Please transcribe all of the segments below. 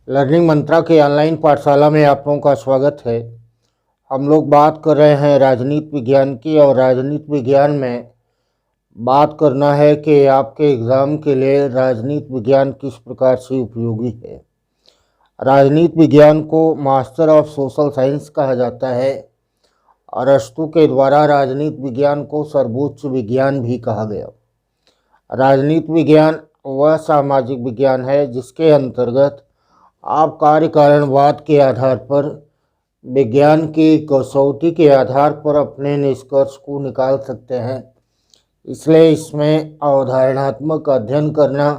Learning मंत्रा की online पाठशाला में आप लोगों का स्वागत है। हम लोग बात कर रहे हैं राजनीति विज्ञान की, और राजनीति विज्ञान में बात करना है कि आपके एग्ज़ाम के लिए राजनीति विज्ञान किस प्रकार से उपयोगी है। राजनीति विज्ञान को मास्टर ऑफ सोशल साइंस कहा जाता है। अरस्तु के द्वारा राजनीति विज्ञान को सर्वोच्च विज्ञान भी कहा गया। राजनीति विज्ञान वह सामाजिक विज्ञान है जिसके अंतर्गत आप कार्यकारणवाद के आधार पर विज्ञान की कसौटी के आधार पर अपने निष्कर्ष को निकाल सकते हैं। इसलिए इसमें अवधारणात्मक अध्ययन करना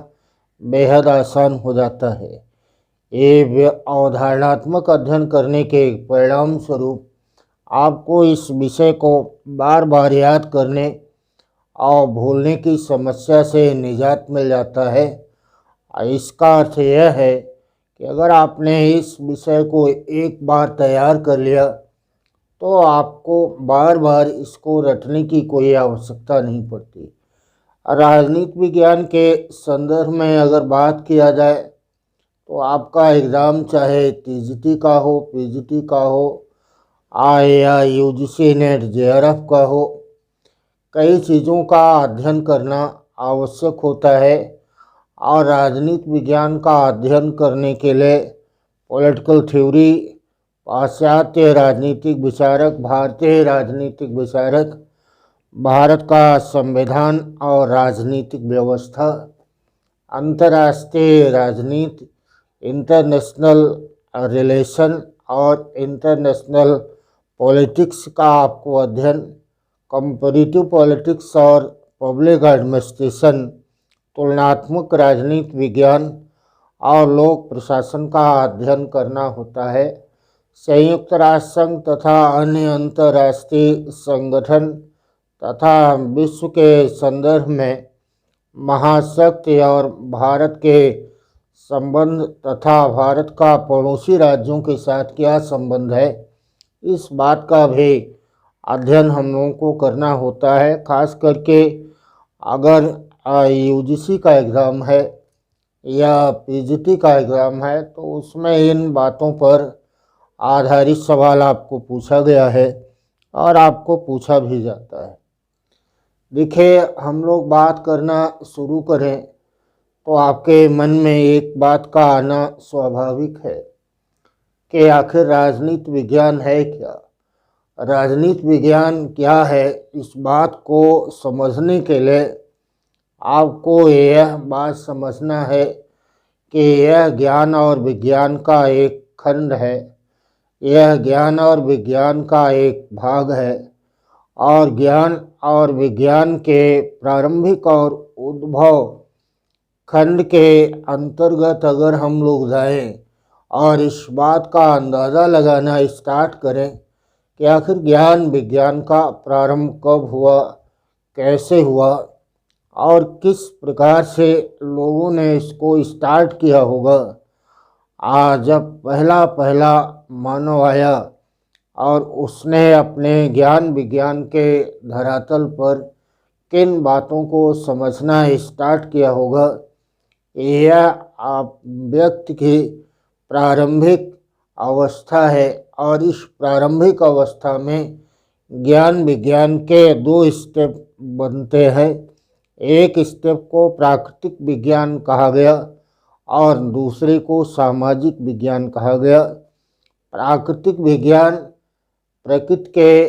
बेहद आसान हो जाता है। ये अवधारणात्मक अध्ययन करने के परिणाम स्वरूप आपको इस विषय को बार बार याद करने और भूलने की समस्या से निजात मिल जाता है। इसका अर्थ यह है कि अगर आपने इस विषय को एक बार तैयार कर लिया तो आपको बार बार इसको रटने की कोई आवश्यकता नहीं पड़ती। राजनीति विज्ञान के संदर्भ में अगर बात किया जाए तो आपका एग्ज़ाम चाहे टीजीटी का हो, पीजीटी का हो, या यूजीसी नेट जेआरएफ का हो, कई चीज़ों का अध्ययन करना आवश्यक होता है। और राजनीति विज्ञान का अध्ययन करने के लिए पॉलिटिकल थ्योरी, पाश्चात्य राजनीतिक विचारक, भारतीय राजनीतिक विचारक, भारत का संविधान और राजनीतिक व्यवस्था, अंतर्राष्ट्रीय राजनीति, इंटरनेशनल रिलेशन और इंटरनेशनल पॉलिटिक्स का आपको अध्ययन, कंपैरेटिव पॉलिटिक्स और पब्लिक एडमिनिस्ट्रेशन, तुलनात्मक राजनीति विज्ञान और लोक प्रशासन का अध्ययन करना होता है। संयुक्त राष्ट्र संघ तथा अन्य अंतर्राष्ट्रीय संगठन तथा विश्व के संदर्भ में महाशक्ति और भारत के संबंध तथा भारत का पड़ोसी राज्यों के साथ क्या संबंध है, इस बात का भी अध्ययन हम लोगों को करना होता है। खास करके अगर यूजीसी का एग्ज़ाम है या पीजीटी का एग्ज़ाम है तो उसमें इन बातों पर आधारित सवाल आपको पूछा गया है और आपको पूछा भी जाता है। देखिए, हम लोग बात करना शुरू करें तो आपके मन में एक बात का आना स्वाभाविक है कि आखिर राजनीति विज्ञान है क्या। राजनीति विज्ञान क्या है, इस बात को समझने के लिए आपको यह बात समझना है कि यह ज्ञान और विज्ञान का एक खंड है, यह ज्ञान और विज्ञान का एक भाग है। और ज्ञान और विज्ञान के प्रारंभिक और उद्भव खंड के अंतर्गत अगर हम लोग जाएं और इस बात का अंदाज़ा लगाना स्टार्ट करें कि आखिर ज्ञान विज्ञान का प्रारंभ कब हुआ, कैसे हुआ और किस प्रकार से लोगों ने इसको स्टार्ट किया होगा, जब पहला मानव आया और उसने अपने ज्ञान विज्ञान के धरातल पर किन बातों को समझना स्टार्ट किया होगा, यह आप व्यक्ति की प्रारंभिक अवस्था है। और इस प्रारंभिक अवस्था में ज्ञान विज्ञान के दो स्टेप बनते हैं। एक स्टेप को प्राकृतिक विज्ञान कहा गया और दूसरे को सामाजिक विज्ञान कहा गया। प्राकृतिक विज्ञान प्रकृति के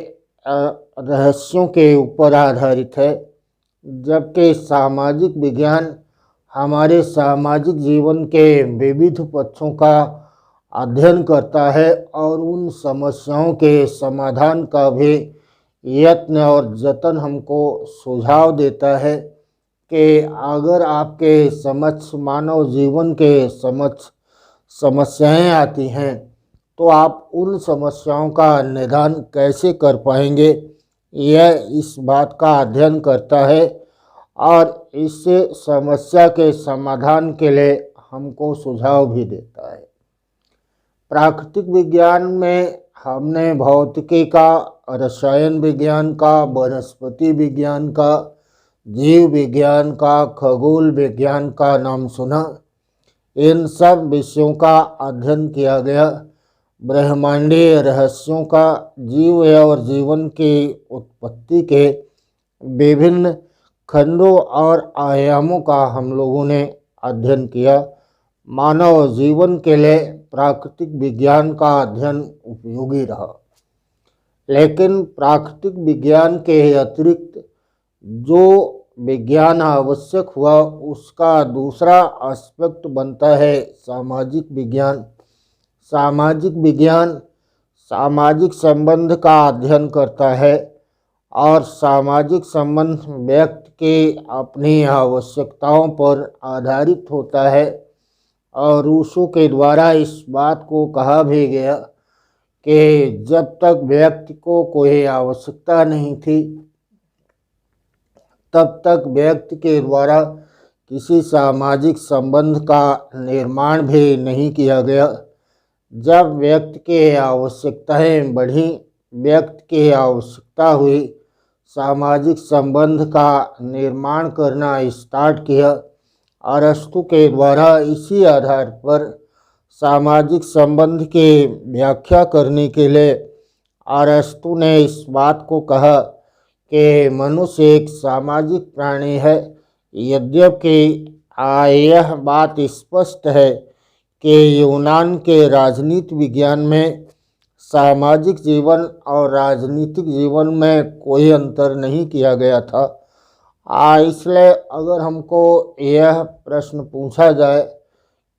रहस्यों के ऊपर आधारित है, जबकि सामाजिक विज्ञान हमारे सामाजिक जीवन के विविध पक्षों का अध्ययन करता है और उन समस्याओं के समाधान का भी यत्न और जतन हमको सुझाव देता है कि अगर आपके समक्ष मानव जीवन के समक्ष समस्याएं आती हैं तो आप उन समस्याओं का निदान कैसे कर पाएंगे, यह इस बात का अध्ययन करता है और इससे समस्या के समाधान के लिए हमको सुझाव भी देता है। प्राकृतिक विज्ञान में हमने भौतिकी का, रसायन विज्ञान का, वनस्पति विज्ञान का, जीव विज्ञान का, खगोल विज्ञान का नाम सुना। इन सब विषयों का अध्ययन किया गया। ब्रह्मांडीय रहस्यों का, जीव और जीवन की उत्पत्ति के विभिन्न खंडों और आयामों का हम लोगों ने अध्ययन किया। मानव जीवन के लिए प्राकृतिक विज्ञान का अध्ययन उपयोगी रहा, लेकिन प्राकृतिक विज्ञान के अतिरिक्त जो विज्ञान आवश्यक हुआ उसका दूसरा एस्पेक्ट बनता है सामाजिक विज्ञान। सामाजिक विज्ञान सामाजिक संबंध का अध्ययन करता है और सामाजिक संबंध व्यक्ति के अपनी आवश्यकताओं पर आधारित होता है। और रूसो के द्वारा इस बात को कहा भी गया कि जब तक व्यक्ति को कोई आवश्यकता नहीं थी तब तक व्यक्ति के द्वारा किसी सामाजिक संबंध का निर्माण भी नहीं किया गया। जब व्यक्ति की आवश्यकताएं बढ़ी, व्यक्ति की आवश्यकता हुई, सामाजिक संबंध का निर्माण करना स्टार्ट किया। अरस्तु के द्वारा इसी आधार पर सामाजिक संबंध की व्याख्या करने के लिए अरस्तु ने इस बात को कहा कि मनुष्य एक सामाजिक प्राणी है। यद्यपि यह बात स्पष्ट है कि यूनान के राजनीति विज्ञान में सामाजिक जीवन और राजनीतिक जीवन में कोई अंतर नहीं किया गया था। इसलिए अगर हमको यह प्रश्न पूछा जाए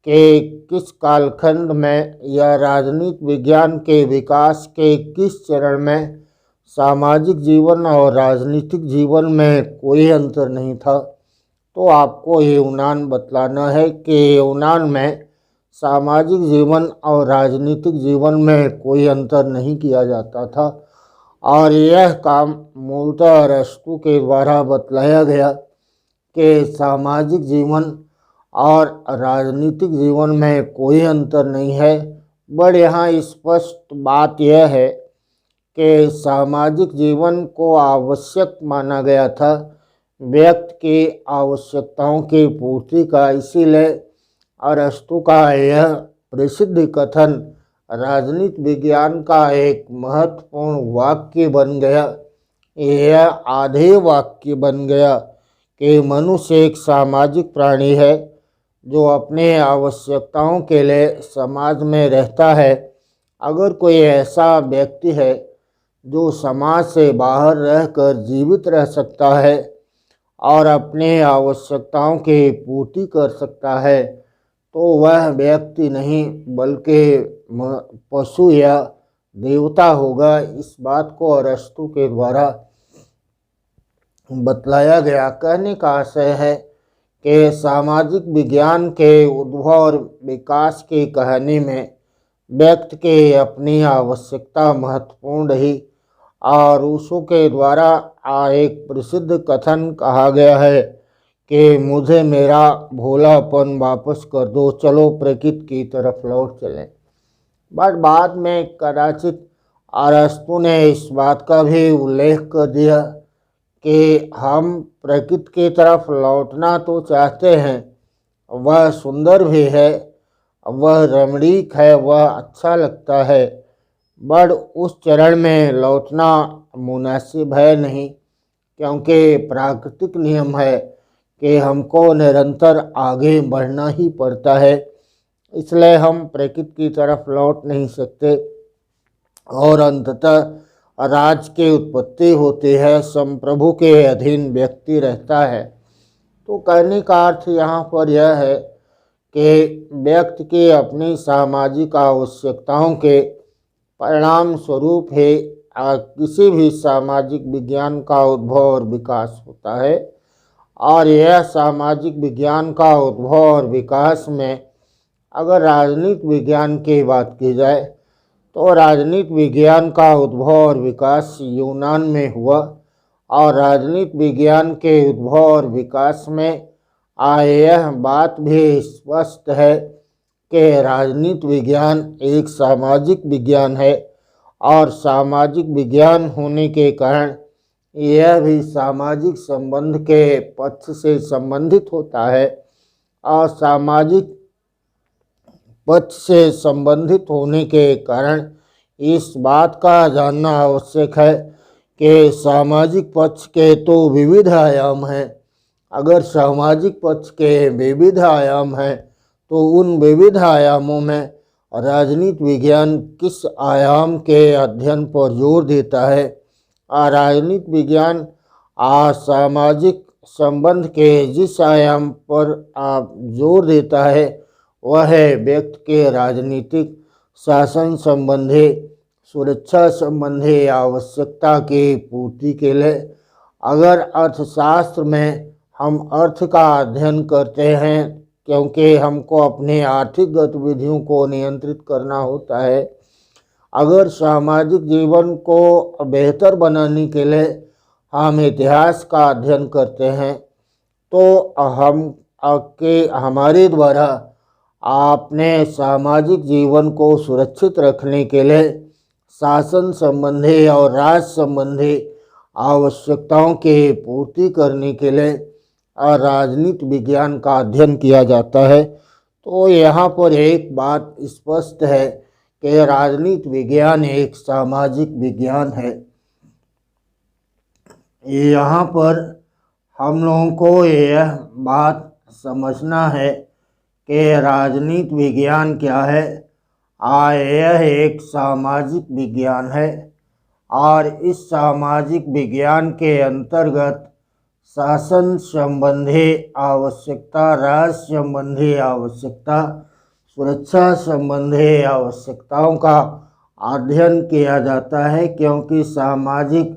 कि किस कालखंड में या राजनीति विज्ञान के विकास के किस चरण में सामाजिक जीवन और राजनीतिक जीवन में कोई अंतर नहीं था, तो आपको यूनान बतलाना है कि यूनान में सामाजिक जीवन और राजनीतिक जीवन में कोई अंतर नहीं किया जाता था। और यह काम मूलतः अरस्तु के द्वारा बतलाया गया कि सामाजिक जीवन और राजनीतिक जीवन में कोई अंतर नहीं है। बट यहाँ स्पष्ट बात यह है कि सामाजिक जीवन को आवश्यक माना गया था व्यक्ति की आवश्यकताओं की पूर्ति का। इसीलिए अरस्तु का यह प्रसिद्ध कथन राजनीति विज्ञान का एक महत्वपूर्ण वाक्य बन गया। यह आधे वाक्य बन गया कि मनुष्य एक सामाजिक प्राणी है जो अपने आवश्यकताओं के लिए समाज में रहता है। अगर कोई ऐसा व्यक्ति है जो समाज से बाहर रहकर जीवित रह सकता है और अपने आवश्यकताओं की पूर्ति कर सकता है, तो वह व्यक्ति नहीं बल्कि पशु या देवता होगा। इस बात को अरस्तु के द्वारा बतलाया गया। कहने का आशय है कि सामाजिक विज्ञान के उद्भव और विकास की कहानी में व्यक्ति की अपनी आवश्यकता महत्वपूर्ण रही। और रूसो के द्वारा एक प्रसिद्ध कथन कहा गया है कि मुझे मेरा भोलापन वापस कर दो, चलो प्रकृति की तरफ लौट चलें। बट बाद में कदाचित अरस्तु ने इस बात का भी उल्लेख कर दिया कि हम प्रकृति की तरफ लौटना तो चाहते हैं, वह सुंदर भी है, वह रमणीक है, वह अच्छा लगता है, बट उस चरण में लौटना मुनासिब है नहीं, क्योंकि प्राकृतिक नियम है कि हमको निरंतर आगे बढ़ना ही पड़ता है। इसलिए हम प्रकृति की तरफ लौट नहीं सकते और अंततः राज की उत्पत्ति होती है, संप्रभु के अधीन व्यक्ति रहता है। तो कहने का अर्थ यहाँ पर यह है कि व्यक्ति की अपनी सामाजिक आवश्यकताओं के परिणाम स्वरूप ही किसी भी सामाजिक विज्ञान का उद्भव और विकास होता है। और यह सामाजिक विज्ञान का उद्भव और विकास में अगर राजनीति विज्ञान की बात की जाए तो राजनीति विज्ञान का उद्भव और विकास यूनान में हुआ। और राजनीति विज्ञान के उद्भव और विकास में यह बात भी स्पष्ट है कि राजनीति विज्ञान एक सामाजिक विज्ञान है और सामाजिक विज्ञान होने के कारण यह भी सामाजिक संबंध के पक्ष से संबंधित होता है। और सामाजिक पक्ष से संबंधित होने के कारण इस बात का जानना आवश्यक है कि सामाजिक पक्ष के तो विविध आयाम हैं। अगर सामाजिक पक्ष के विविध आयाम हैं तो उन विविध आयामों में राजनीति विज्ञान किस आयाम के अध्ययन पर जोर देता है? राजनीति विज्ञान सामाजिक संबंध के जिस आयाम पर जोर देता है वह है व्यक्ति के राजनीतिक शासन संबंधी सुरक्षा संबंधी आवश्यकता की पूर्ति के लिए। अगर अर्थशास्त्र में हम अर्थ का अध्ययन करते हैं क्योंकि हमको अपनी आर्थिक गतिविधियों को नियंत्रित करना होता है, अगर सामाजिक जीवन को बेहतर बनाने के लिए हम इतिहास का अध्ययन करते हैं तो हमारे द्वारा अपने सामाजिक जीवन को सुरक्षित रखने के लिए शासन संबंधी और राज संबंधी आवश्यकताओं की पूर्ति करने के लिए राजनीति विज्ञान का अध्ययन किया जाता है। तो यहाँ पर एक बात स्पष्ट है कि राजनीति विज्ञान एक सामाजिक विज्ञान है। यहाँ पर हम लोगों को यह बात समझना है कि राजनीति विज्ञान क्या है। यह एक सामाजिक विज्ञान है और इस सामाजिक विज्ञान के अंतर्गत शासन संबंधी आवश्यकता, राज संबंधी आवश्यकता, सुरक्षा संबंधी आवश्यकताओं का अध्ययन किया जाता है, क्योंकि सामाजिक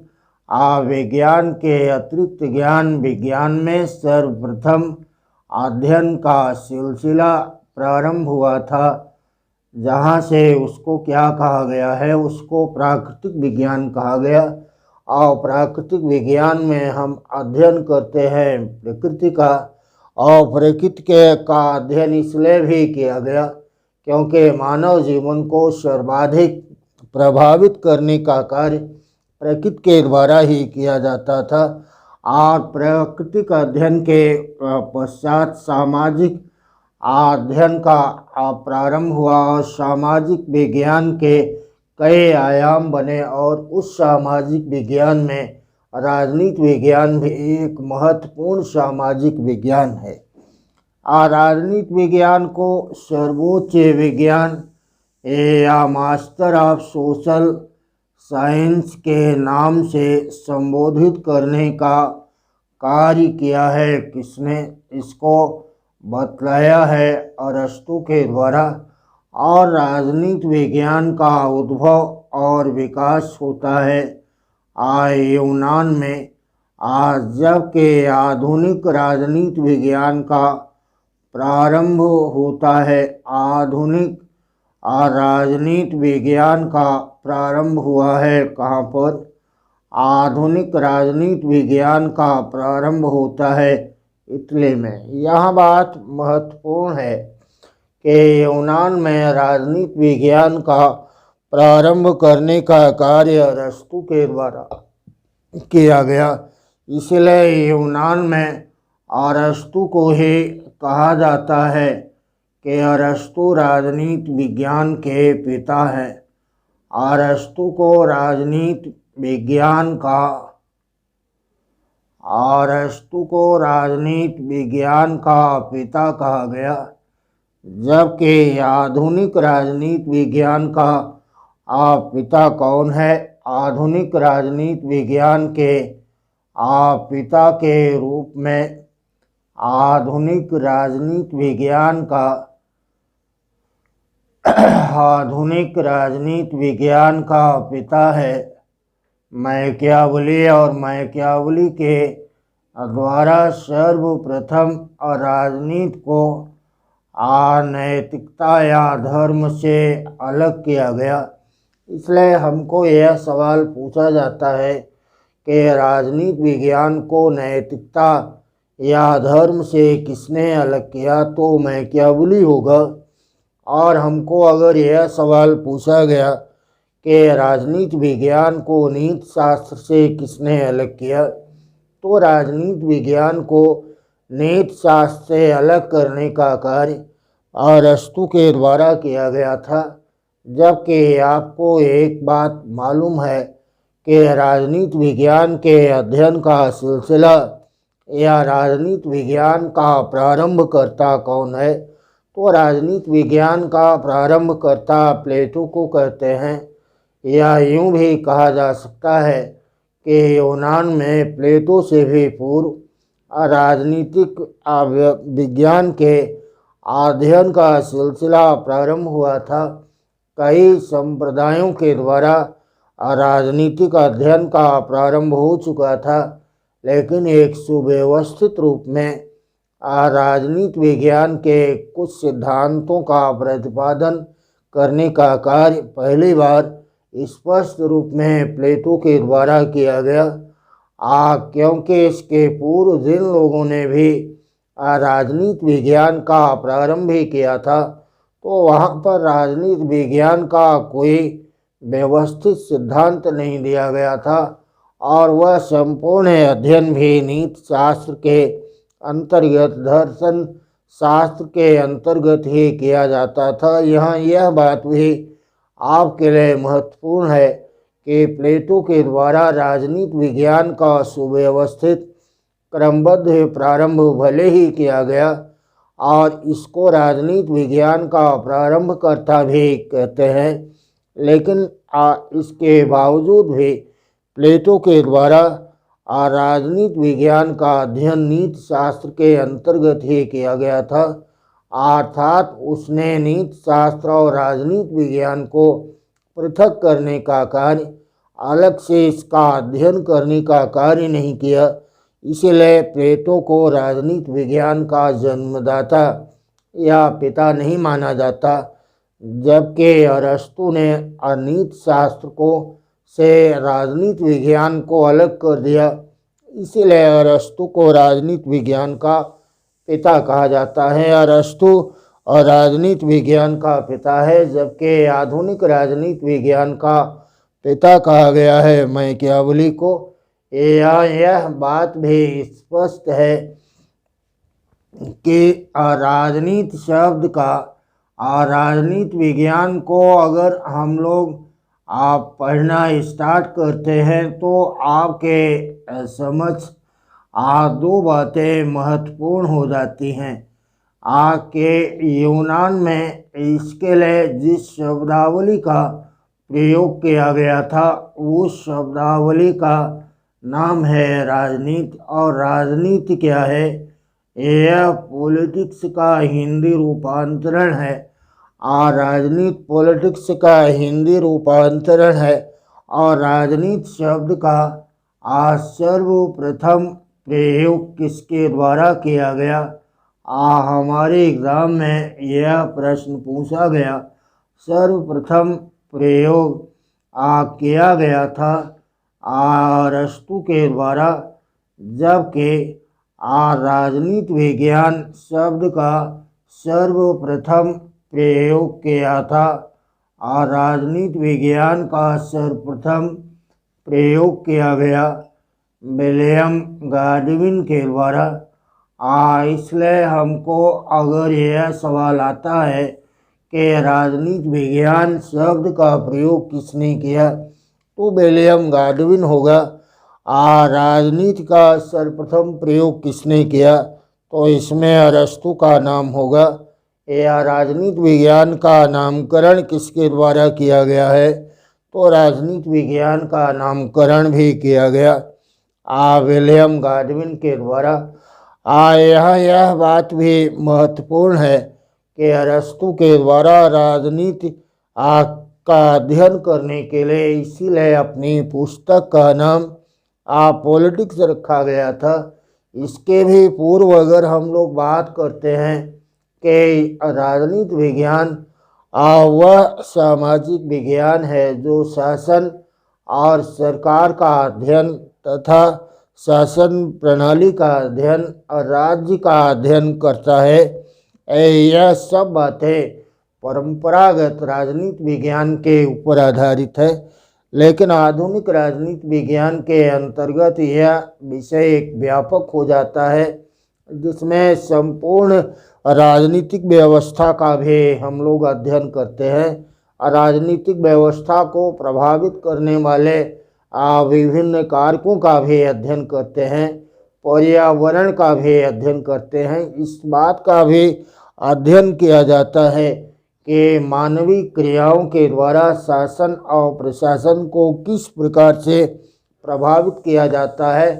विज्ञान के अतिरिक्त ज्ञान विज्ञान में सर्वप्रथम अध्ययन का सिलसिला प्रारंभ हुआ था, जहाँ से उसको क्या कहा गया है, उसको प्राकृतिक विज्ञान कहा गया। और प्राकृतिक विज्ञान में हम अध्ययन करते हैं प्रकृति का, और प्रकृति का अध्ययन इसलिए भी किया गया क्योंकि मानव जीवन को सर्वाधिक प्रभावित करने का कार्य प्रकृति के द्वारा ही किया जाता था। और प्राकृतिक अध्ययन के पश्चात सामाजिक अध्ययन का प्रारंभ हुआ और सामाजिक विज्ञान के कई आयाम बने और उस सामाजिक विज्ञान में राजनीति विज्ञान भी एक महत्वपूर्ण सामाजिक विज्ञान है। राजनीति विज्ञान को सर्वोच्च विज्ञान या मास्टर ऑफ सोशल साइंस के नाम से संबोधित करने का कार्य किया है। किसने इसको बतलाया है? अरस्तु के द्वारा। और राजनीति विज्ञान का उद्भव और विकास होता है यूनान में, जबकि आधुनिक राजनीति विज्ञान का प्रारंभ होता है। आधुनिक राजनीति विज्ञान का प्रारंभ हुआ है कहाँ पर? आधुनिक राजनीति विज्ञान का प्रारंभ होता है इटली में। यह बात महत्वपूर्ण है कि यूनान में राजनीति विज्ञान का प्रारंभ करने का कार्य अरस्तु के द्वारा किया गया, इसलिए यूनान में अरस्तु को ही कहा जाता है कि अरस्तु राजनीति विज्ञान के पिता हैं। अरस्तु को राजनीति विज्ञान का पिता कहा गया, जबकि आधुनिक राजनीति विज्ञान का पिता कौन है? आधुनिक राजनीति विज्ञान के पिता के रूप में आधुनिक राजनीति विज्ञान का पिता है मैकियावेली, और मैकियावेली के द्वारा सर्वप्रथम राजनीति को नैतिकता या धर्म से अलग किया गया। इसलिए हमको यह सवाल पूछा जाता है कि राजनीति विज्ञान को नैतिकता या धर्म से किसने अलग किया? तो मैकियावेली होगा। और हमको अगर यह सवाल पूछा गया कि राजनीति विज्ञान को नीति शास्त्र से किसने अलग किया, तो राजनीति विज्ञान को नीति शास्त्र से अलग करने का कार्य अरस्तु के द्वारा किया गया था। जबकि आपको एक बात मालूम है कि राजनीति विज्ञान के अध्ययन का सिलसिला या राजनीति विज्ञान का प्रारंभकर्ता कौन है, तो राजनीति विज्ञान का प्रारंभकर्ता प्लेटो को कहते हैं। या यूं भी कहा जा सकता है कि यूनान में प्लेटो से भी पूर्व राजनीतिक विज्ञान के अध्ययन का सिलसिला प्रारंभ हुआ था। कई संप्रदायों के द्वारा राजनीतिक अध्ययन का प्रारंभ हो चुका था, लेकिन एक सुव्यवस्थित रूप में राजनीति विज्ञान के कुछ सिद्धांतों का प्रतिपादन करने का कार्य पहली बार स्पष्ट रूप में प्लेटो के द्वारा किया गया। क्योंकि इसके पूर्व जिन लोगों ने भी राजनीति विज्ञान का प्रारंभ ही किया था, तो वहाँ पर राजनीति विज्ञान का कोई व्यवस्थित सिद्धांत नहीं दिया गया था और वह संपूर्ण अध्ययन भी नीति शास्त्र के अंतर्गत, दर्शन शास्त्र के अंतर्गत ही किया जाता था। यहाँ यह बात भी आपके लिए महत्वपूर्ण है कि प्लेटो के द्वारा राजनीति विज्ञान का सुव्यवस्थित क्रमबद्ध प्रारंभ भले ही किया गया और इसको राजनीति विज्ञान का प्रारंभकर्ता भी कहते हैं, लेकिन इसके बावजूद भी प्लेटो के द्वारा राजनीति विज्ञान का अध्ययन नीति शास्त्र के अंतर्गत ही किया गया था। अर्थात उसने नीति शास्त्र और राजनीति विज्ञान को पृथक करने का कार्य, अलग से इसका अध्ययन करने का कार्य नहीं किया। इसलिए प्लेटो को राजनीति विज्ञान का जन्मदाता या पिता नहीं माना जाता, जबकि अरस्तु ने नीति शास्त्र को से राजनीति विज्ञान को अलग कर दिया। इसीलिए अरस्तु को राजनीति विज्ञान का पिता कहा जाता है। अरस्तु और राजनीति विज्ञान का पिता है, जबकि आधुनिक राजनीति विज्ञान का पिता कहा गया है मैकियावेली को। यह बात भी स्पष्ट है कि राजनीति शब्द का राजनीति विज्ञान को अगर हम लोग आप पढ़ना स्टार्ट करते हैं तो आपके समझ दो बातें महत्वपूर्ण हो जाती हैं। के यूनान में इसके लिए जिस शब्दावली का प्रयोग किया गया था, उस शब्दावली का नाम है राजनीति। और राजनीति क्या है? यह पॉलिटिक्स का हिंदी रूपांतरण है। राजनीति पॉलिटिक्स का हिंदी रूपांतरण है। और राजनीति शब्द का सर्वप्रथम प्रयोग किसके द्वारा किया गया? हमारे एग्जाम में यह प्रश्न पूछा गया। सर्वप्रथम प्रयोग किया गया था अरस्तु के द्वारा, जबकि राजनीति विज्ञान शब्द का सर्वप्रथम प्रयोग किया था। राजनीति विज्ञान का सर्वप्रथम प्रयोग किया गया विलियम गॉडविन के द्वारा। इसलिए हमको अगर यह सवाल आता है कि राजनीति विज्ञान शब्द का प्रयोग किसने किया, तो विलियम गॉडविन होगा। राजनीति का सर्वप्रथम प्रयोग किसने किया, तो इसमें अरस्तु का नाम होगा। या राजनीति विज्ञान का नामकरण किसके द्वारा किया गया है, तो राजनीति विज्ञान का नामकरण भी किया गया विलियम गॉडविन के द्वारा। यह बात भी महत्वपूर्ण है कि अरस्तु के द्वारा राजनीति का अध्ययन करने के लिए इसीलिए अपनी पुस्तक का नाम पॉलिटिक्स रखा गया था। इसके भी पूर्व अगर हम लोग बात करते हैं कि राजनीति विज्ञान वह सामाजिक विज्ञान है जो शासन और सरकार का अध्ययन तथा शासन प्रणाली का अध्ययन और राज्य का अध्ययन करता है। यह सब बातें परंपरागत राजनीति विज्ञान के ऊपर आधारित है, लेकिन आधुनिक राजनीति विज्ञान के अंतर्गत यह विषय एक व्यापक हो जाता है, जिसमें संपूर्ण राजनीतिक व्यवस्था का भी हम लोग अध्ययन करते हैं। राजनीतिक व्यवस्था को प्रभावित करने वाले विभिन्न कारकों का भी अध्ययन करते हैं, पर्यावरण का भी अध्ययन करते हैं। इस बात का भी अध्ययन किया जाता है कि मानवीय क्रियाओं के द्वारा शासन और प्रशासन को किस प्रकार से प्रभावित किया जाता है,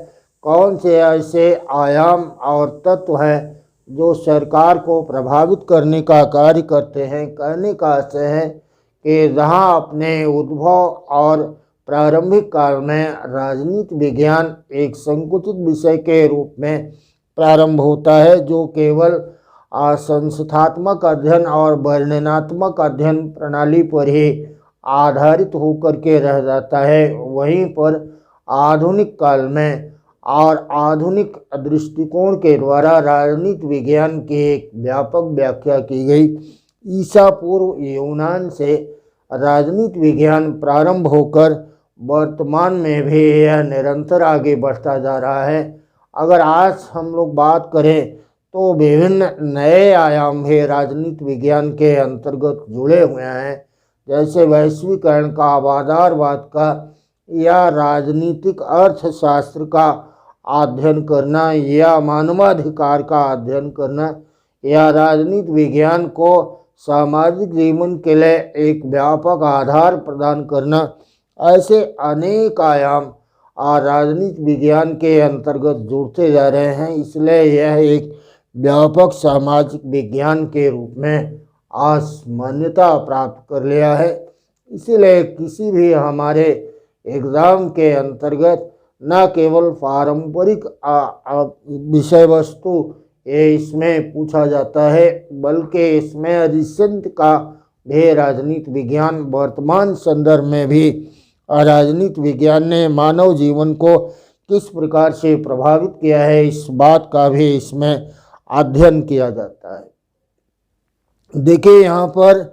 कौन से ऐसे आयाम और तत्व हैं जो सरकार को प्रभावित करने का कार्य करते हैं। कहने का आशय है कि जहां अपने उद्भव और प्रारंभिक काल में राजनीति विज्ञान एक संकुचित विषय के रूप में प्रारंभ होता है, जो केवल संस्थात्मक अध्ययन और वर्णनात्मक अध्ययन प्रणाली पर ही आधारित होकर के रह जाता है, वहीं पर आधुनिक काल में और आधुनिक दृष्टिकोण के द्वारा राजनीति विज्ञान की एक व्यापक व्याख्या की गई। ईसा पूर्व यूनान से राजनीति विज्ञान प्रारंभ होकर वर्तमान में भी यह निरंतर आगे बढ़ता जा रहा है। अगर आज हम लोग बात करें तो विभिन्न नए आयाम भी राजनीति विज्ञान के अंतर्गत जुड़े हुए हैं, जैसे वैश्वीकरण का, बाजारवाद का, या राजनीतिक अर्थशास्त्र का अध्ययन करना, या मानवाधिकार का अध्ययन करना, या राजनीति विज्ञान को सामाजिक जीवन के लिए एक व्यापक आधार प्रदान करना। ऐसे अनेक आयाम राजनीति विज्ञान के अंतर्गत जुड़ते जा रहे हैं। इसलिए यह एक व्यापक सामाजिक विज्ञान के रूप में आज मान्यता प्राप्त कर लिया है। इसीलिए किसी भी हमारे एग्ज़ाम के अंतर्गत न केवल पारंपरिक विषय वस्तु ये इसमें पूछा जाता है, बल्कि इसमें रिसेंट का भी राजनीति विज्ञान, वर्तमान संदर्भ में भी राजनीति विज्ञान ने मानव जीवन को किस प्रकार से प्रभावित किया है, इस बात का भी इसमें अध्ययन किया जाता है। देखिए यहाँ पर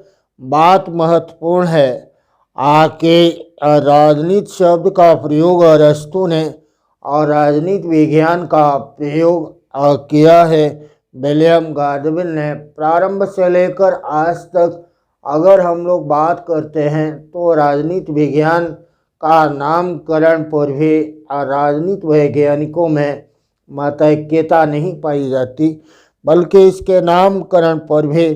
बात महत्वपूर्ण है आके राजनीति शब्द का प्रयोग अरस्तु ने और राजनीति विज्ञान का प्रयोग किया है विलियम गाडविल ने। प्रारंभ से लेकर आज तक अगर हम लोग बात करते हैं तो राजनीति विज्ञान का नामकरण पर भी राजनीति वैज्ञानिकों में मतैक्यता नहीं पाई जाती, बल्कि इसके नामकरण पर भी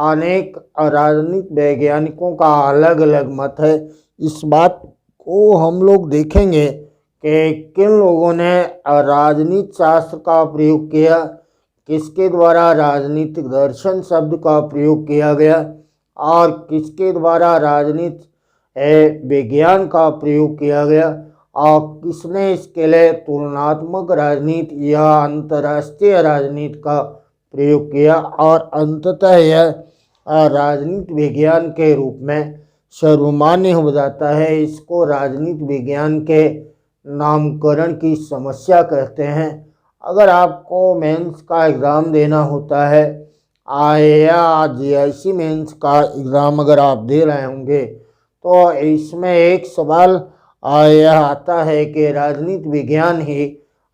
अनेक राजनीति वैज्ञानिकों का अलग अलग मत है। इस बात को हम लोग देखेंगे कि किन लोगों ने राजनीति शास्त्र का प्रयोग किया, किसके द्वारा राजनीतिक दर्शन शब्द का प्रयोग किया गया और किसके द्वारा राजनीति विज्ञान का प्रयोग किया गया और किसने इसके लिए तुलनात्मक राजनीति या अंतर्राष्ट्रीय राजनीति का प्रयोग किया और अंततः यह राजनीति विज्ञान के रूप में सर्वमान्य हो जाता है। इसको राजनीति विज्ञान के नामकरण की समस्या कहते हैं। अगर आपको मेंस का एग्ज़ाम देना होता है या जीआईसी मेंस का एग्ज़ाम अगर आप दे रहे होंगे तो इसमें एक सवाल यह आता है कि राजनीति विज्ञान ही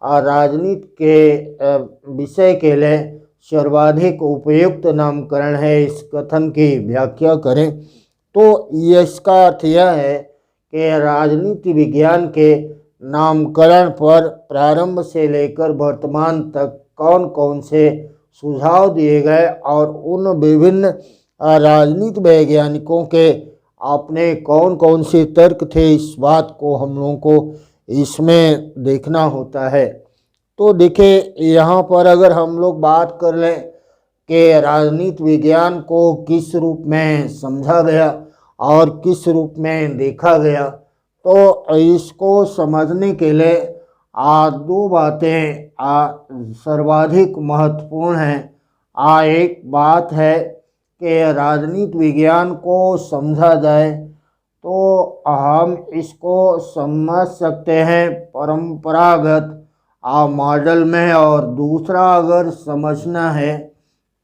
राजनीति के विषय के लिए सर्वाधिक उपयुक्त नामकरण है, इस कथन की व्याख्या करें। तो इसका अर्थ यह है कि राजनीति विज्ञान के नामकरण पर प्रारंभ से लेकर वर्तमान तक कौन कौन से सुझाव दिए गए और उन विभिन्न राजनीति वैज्ञानिकों के अपने कौन कौन से तर्क थे, इस बात को हम लोगों को इसमें देखना होता है। तो देखिए यहाँ पर अगर हम लोग बात कर लें कि राजनीति विज्ञान को किस रूप में समझा गया और किस रूप में देखा गया, तो इसको समझने के लिए दो बातें सर्वाधिक महत्वपूर्ण हैं। एक बात है कि राजनीति विज्ञान को समझा जाए तो हम इसको समझ सकते हैं परंपरागत मॉडल में, और दूसरा अगर समझना है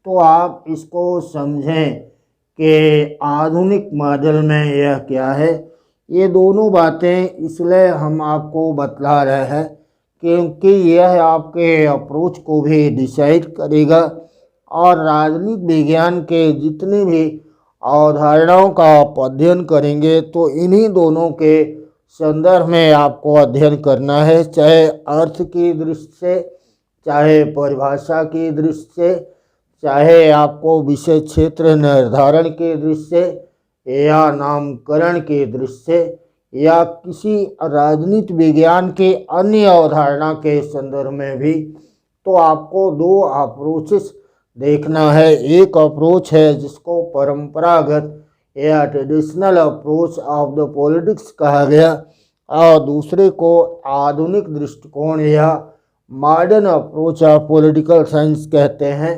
तो आप इसको समझें कि आधुनिक मॉडल में यह क्या है। ये दोनों बातें इसलिए हम आपको बतला रहे हैं क्योंकि यह आपके अप्रोच को भी डिसाइड करेगा। और राजनीति विज्ञान के जितनी भी अवधारणाओं का आप अध्ययन करेंगे तो इन्हीं दोनों के संदर्भ में आपको अध्ययन करना है, चाहे अर्थ की दृष्टि से, चाहे परिभाषा की दृष्टि से, चाहे आपको विषय क्षेत्र निर्धारण की दृष्टि से, या नामकरण की दृष्टि से, या किसी राजनीति विज्ञान के अन्य अवधारणा के संदर्भ में भी। तो आपको दो अप्रोचेस देखना है। एक अप्रोच है जिसको परंपरागत या traditional approach of the politics कहा गया, और दूसरे को आधुनिक दृष्टिकोण या modern approach of political science कहते हैं।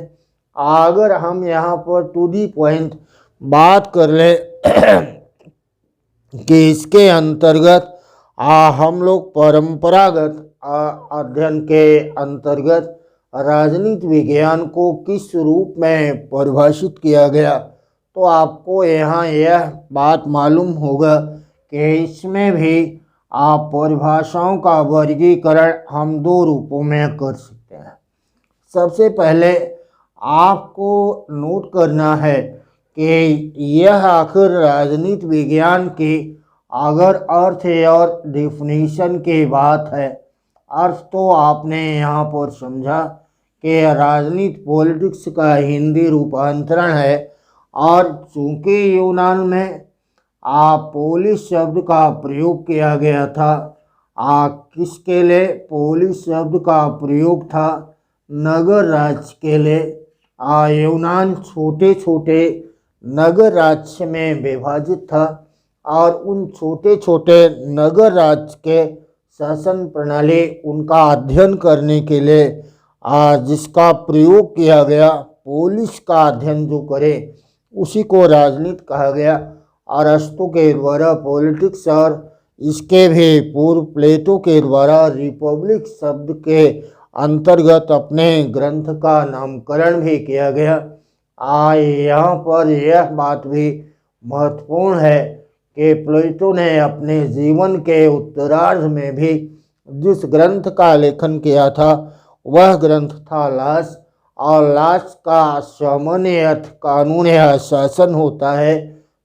अगर हम यहाँ पर टू दी पॉइंट बात कर लें कि इसके अंतर्गत हम लोग परंपरागत अध्ययन के अंतर्गत राजनीति विज्ञान को किस रूप में परिभाषित किया गया, तो आपको यहाँ यह बात मालूम होगा कि इसमें भी आप परिभाषाओं का वर्गीकरण हम दो रूपों में कर सकते हैं। सबसे पहले आपको नोट करना है कि यह आखिर राजनीति विज्ञान की अगर अर्थ और डिफिनीशन की बात है, अर्थ तो आपने यहाँ पर समझा कि राजनीति पॉलिटिक्स का हिंदी रूपांतरण है, और चूंकि यूनान में पोलिस शब्द का प्रयोग किया गया था, किसके लिए पोलिस शब्द का प्रयोग था? नगर राज्य के लिए। यूनान छोटे छोटे नगर राज्य में विभाजित था, और उन छोटे छोटे नगर राज्य के शासन प्रणाली उनका अध्ययन करने के लिए जिसका प्रयोग किया गया, पोलिस का अध्ययन जो करे उसी को राजनीति कहा गया। अरस्तु के द्वारा पॉलिटिक्स और इसके भी पूर्व प्लेटो के द्वारा रिपब्लिक शब्द के अंतर्गत अपने ग्रंथ का नामकरण भी किया गया। यहाँ पर यह बात भी महत्वपूर्ण है कि प्लेटो ने अपने जीवन के उत्तरार्ध में भी जिस ग्रंथ का लेखन किया था वह ग्रंथ था लास, और लास का सामान्य अर्थ कानून या शासन होता है।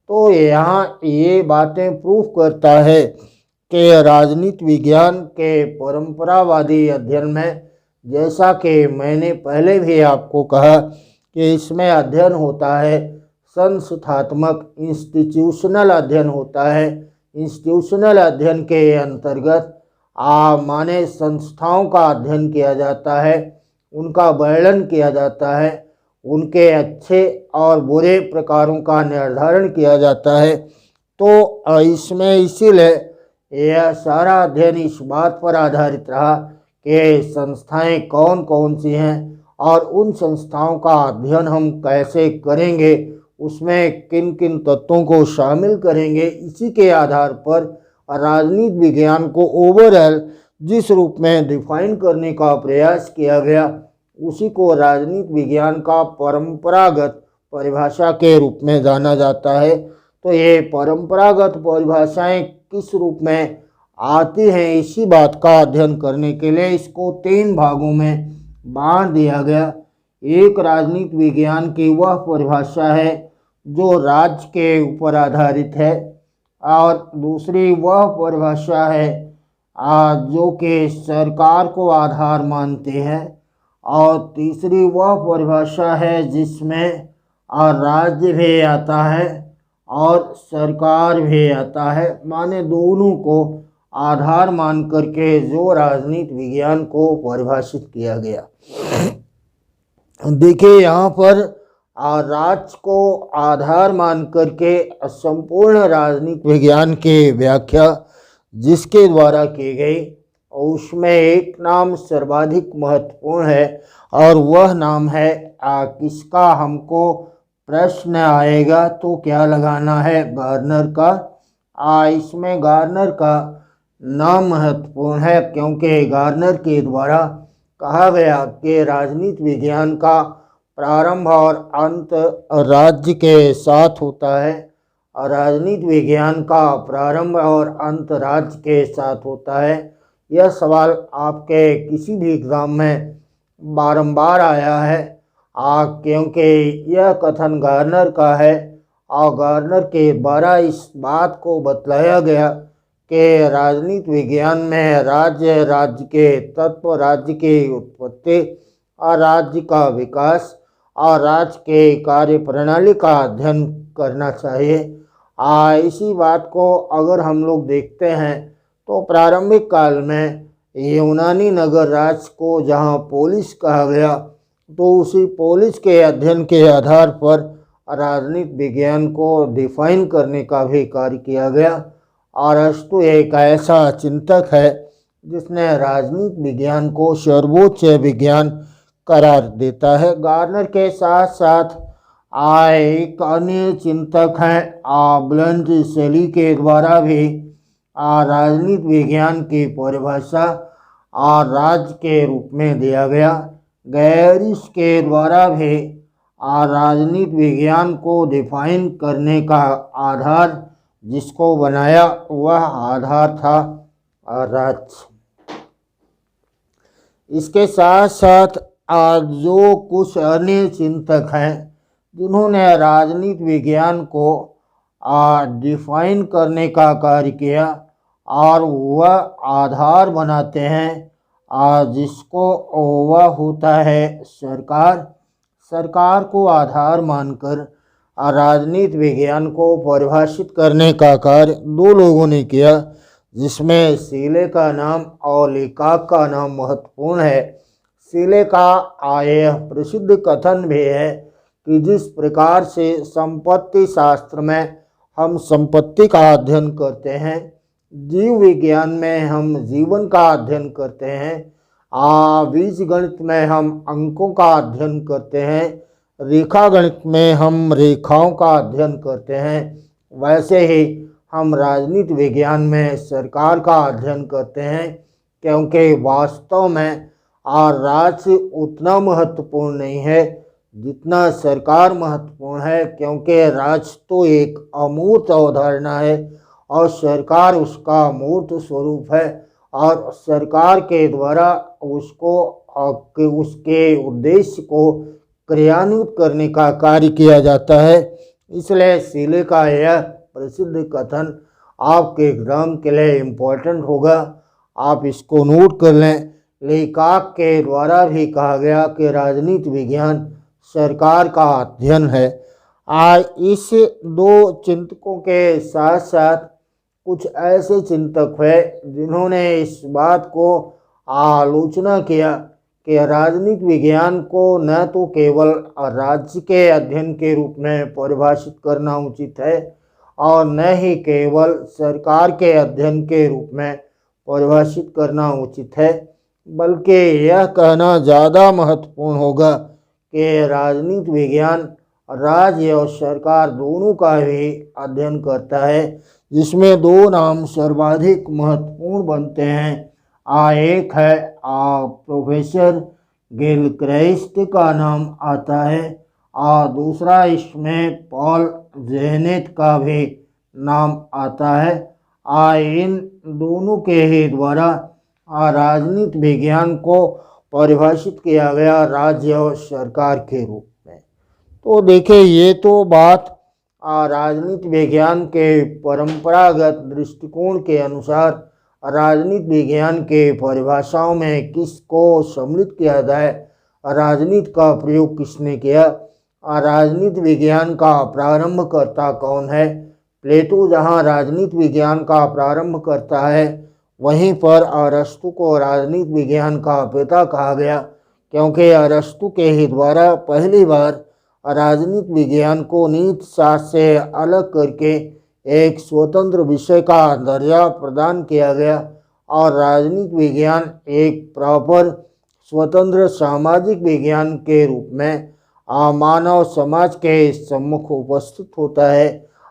तो यहाँ ये बातें प्रूफ करता है कि राजनीति विज्ञान के परंपरावादी अध्ययन में, जैसा कि मैंने पहले भी आपको कहा कि इसमें अध्ययन होता है संस्थात्मक, इंस्टीट्यूशनल अध्ययन होता है। इंस्टीट्यूशनल अध्ययन के अंतर्गत माने संस्थाओं का अध्ययन किया जाता है, उनका वर्णन किया जाता है, उनके अच्छे और बुरे प्रकारों का निर्धारण किया जाता है। तो इसमें इसीलिए यह सारा अध्ययन इस बात पर आधारित रहा कि संस्थाएं कौन कौन सी हैं और उन संस्थाओं का अध्ययन हम कैसे करेंगे, उसमें किन किन तत्वों को शामिल करेंगे। इसी के आधार पर राजनीति विज्ञान को ओवरऑल जिस रूप में डिफाइन करने का प्रयास किया गया उसी को राजनीति विज्ञान का परंपरागत परिभाषा के रूप में जाना जाता है। तो ये परंपरागत परिभाषाएं किस रूप में आती हैं, इसी बात का अध्ययन करने के लिए इसको 3 भागों में बांट दिया गया। एक राजनीति विज्ञान की वह परिभाषा है जो राज्य के ऊपर आधारित है, और दूसरी वह परिभाषा है जो कि सरकार को आधार मानती है, और तीसरी वह परिभाषा है जिसमें राज्य भी आता है और सरकार भी आता है, माने दोनों को आधार मान करके जो राजनीति विज्ञान को परिभाषित किया गया। देखिए यहाँ पर राज्य को आधार मान करके संपूर्ण राजनीति विज्ञान की व्याख्या जिसके द्वारा की गई उसमें एक नाम सर्वाधिक महत्वपूर्ण है, और वह नाम है किसका? हमको प्रश्न आएगा तो क्या लगाना है? गार्नर का। इसमें गार्नर का नाम महत्वपूर्ण है क्योंकि गार्नर के द्वारा कहा गया कि राजनीति विज्ञान का प्रारंभ और अंत राज्य के साथ होता है, और राजनीति विज्ञान का प्रारंभ और अंत राज्य के साथ होता है। यह सवाल आपके किसी भी एग्ज़ाम में बारंबार आया है, क्योंकि यह कथन गार्नर का है और गार्नर के द्वारा इस बात को बतलाया गया कि राजनीति विज्ञान में राज्य के तत्व, राज्य की उत्पत्ति और राज्य का विकास और राज्य के कार्य प्रणाली का अध्ययन करना चाहिए। इसी बात को अगर हम लोग देखते हैं तो प्रारंभिक काल में यूनानी नगर राज्य को जहां पोलिस कहा गया, तो उसी पोलिस के अध्ययन के आधार पर राजनीति विज्ञान को डिफाइन करने का भी कार्य किया गया। अरस्तु एक ऐसा चिंतक है जिसने राजनीति विज्ञान को सर्वोच्च विज्ञान करार देता है। गार्नर के साथ साथ एक अन्य चिंतक हैं ब्लंट शैली के द्वारा भी राजनीति विज्ञान की परिभाषा और राज्य के रूप में दिया गया। गैरिस के द्वारा भी राजनीति विज्ञान को डिफाइन करने का आधार जिसको बनाया वह आधार था राज्य। इसके साथ साथ जो कुछ अन्य चिंतक हैं जिन्होंने राजनीति विज्ञान को डिफाइन करने का कार्य किया और वह आधार बनाते हैं जिसको वह होता है सरकार को आधार मानकर राजनीति विज्ञान को परिभाषित करने का कार्य दो लोगों ने किया, जिसमें सीले का नाम और लेकाक का नाम महत्वपूर्ण है। सीले का यह प्रसिद्ध कथन भी है कि जिस प्रकार से संपत्ति शास्त्र में हम संपत्ति का अध्ययन करते हैं, जीव विज्ञान में हम जीवन का अध्ययन करते हैं, बीजगणित में हम अंकों का अध्ययन करते हैं, रेखा गणित में हम रेखाओं का अध्ययन करते हैं, वैसे ही हम राजनीति विज्ञान में सरकार का अध्ययन करते हैं, क्योंकि वास्तव में राज्य उतना महत्वपूर्ण नहीं है जितना सरकार महत्वपूर्ण है, क्योंकि राज्य तो एक अमूर्त अवधारणा है और सरकार उसका मूर्त स्वरूप है और सरकार के द्वारा उसके उद्देश्य को क्रियान्वित करने का कार्य किया जाता है। इसलिए सीले का यह प्रसिद्ध कथन आपके एग्जाम के लिए इम्पोर्टेंट होगा, आप इसको नोट कर लें। लेकाक के द्वारा भी कहा गया कि राजनीति विज्ञान सरकार का अध्ययन है। इस दो चिंतकों के साथ साथ कुछ ऐसे चिंतक हैं जिन्होंने इस बात को आलोचना किया कि राजनीति विज्ञान को न तो केवल राज्य के अध्ययन के रूप में परिभाषित करना उचित है और न ही केवल सरकार के अध्ययन के रूप में परिभाषित करना उचित है, बल्कि यह कहना ज़्यादा महत्वपूर्ण होगा कि राजनीति विज्ञान राज्य और सरकार दोनों का भी अध्ययन करता है, जिसमें दो नाम सर्वाधिक महत्वपूर्ण बनते हैं। एक है प्रोफेसर गिलक्राइस्ट का नाम आता है और दूसरा इसमें पॉल जेनेट का भी नाम आता है। इन दोनों के ही द्वारा राजनीति विज्ञान को परिभाषित किया गया राज्य और सरकार के रूप में। तो देखिए, ये तो बात राजनीति विज्ञान के परंपरागत दृष्टिकोण के अनुसार राजनीति विज्ञान के परिभाषाओं में किसको सम्मिलित किया जाए, राजनीति का प्रयोग किसने किया, राजनीति विज्ञान का प्रारंभकर्ता कौन है। प्लेटो जहाँ राजनीति विज्ञान का प्रारंभ करता है, वहीं पर अरस्तु को राजनीति विज्ञान का पिता कहा गया, क्योंकि अरस्तु के ही द्वारा पहली बार राजनीति विज्ञान को नीति शास्त्र से अलग करके एक स्वतंत्र विषय का दर्जा प्रदान किया गया और राजनीति विज्ञान एक प्रॉपर स्वतंत्र सामाजिक विज्ञान के रूप में मानव समाज के सम्मुख उपस्थित होता है।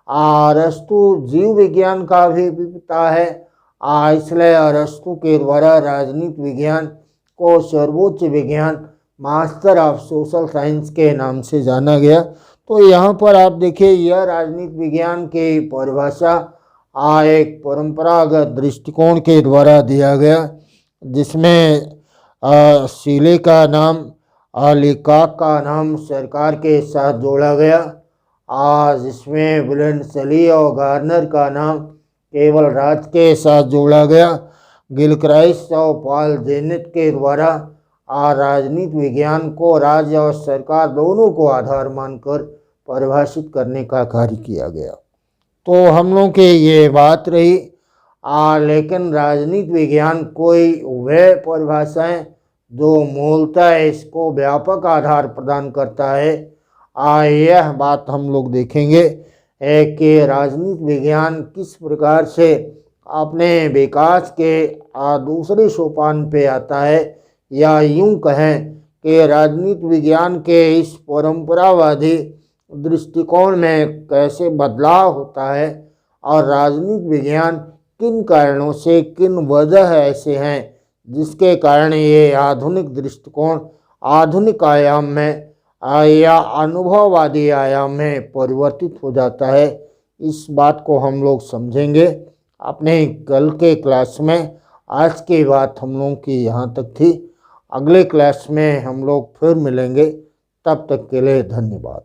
अरस्तु जीव विज्ञान का भी पिता है, इसलिए अरस्तु के द्वारा राजनीति विज्ञान को सर्वोच्च विज्ञान मास्टर ऑफ सोशल साइंस के नाम से जाना गया। तो यहाँ पर आप देखिए, यह राजनीति विज्ञान की परिभाषा एक परंपरागत दृष्टिकोण के द्वारा दिया गया। जिसमें शीले का नाम और लिकाक का नाम सरकार के साथ जोड़ा गया। आज इसमें बुलंद सली और गार्नर का नाम केवल राज के साथ जोड़ा गया। गिलक्राइस्ट और पॉल जेनेट के द्वारा राजनीति विज्ञान को राज्य और सरकार दोनों को आधार मानकर परिभाषित करने का कार्य किया गया। तो हम लोग के ये बात रही। लेकिन राजनीति विज्ञान कोई वह परिभाषाएं जो मूलतः इसको व्यापक आधार प्रदान करता है। यह बात हम लोग देखेंगे कि राजनीति विज्ञान किस प्रकार से अपने विकास के दूसरे सोपान पे आता है, या यूं कहें कि राजनीति विज्ञान के इस परंपरावादी दृष्टिकोण में कैसे बदलाव होता है और राजनीति विज्ञान किन कारणों से, किन वजह ऐसे हैं जिसके कारण ये आधुनिक दृष्टिकोण आधुनिक आयाम में या अनुभववादी आयाम में परिवर्तित हो जाता है। इस बात को हम लोग समझेंगे अपने कल के क्लास में। आज की बात हम लोग की यहाँ तक थी। अगले क्लास में हम लोग फिर मिलेंगे। तब तक के लिए धन्यवाद।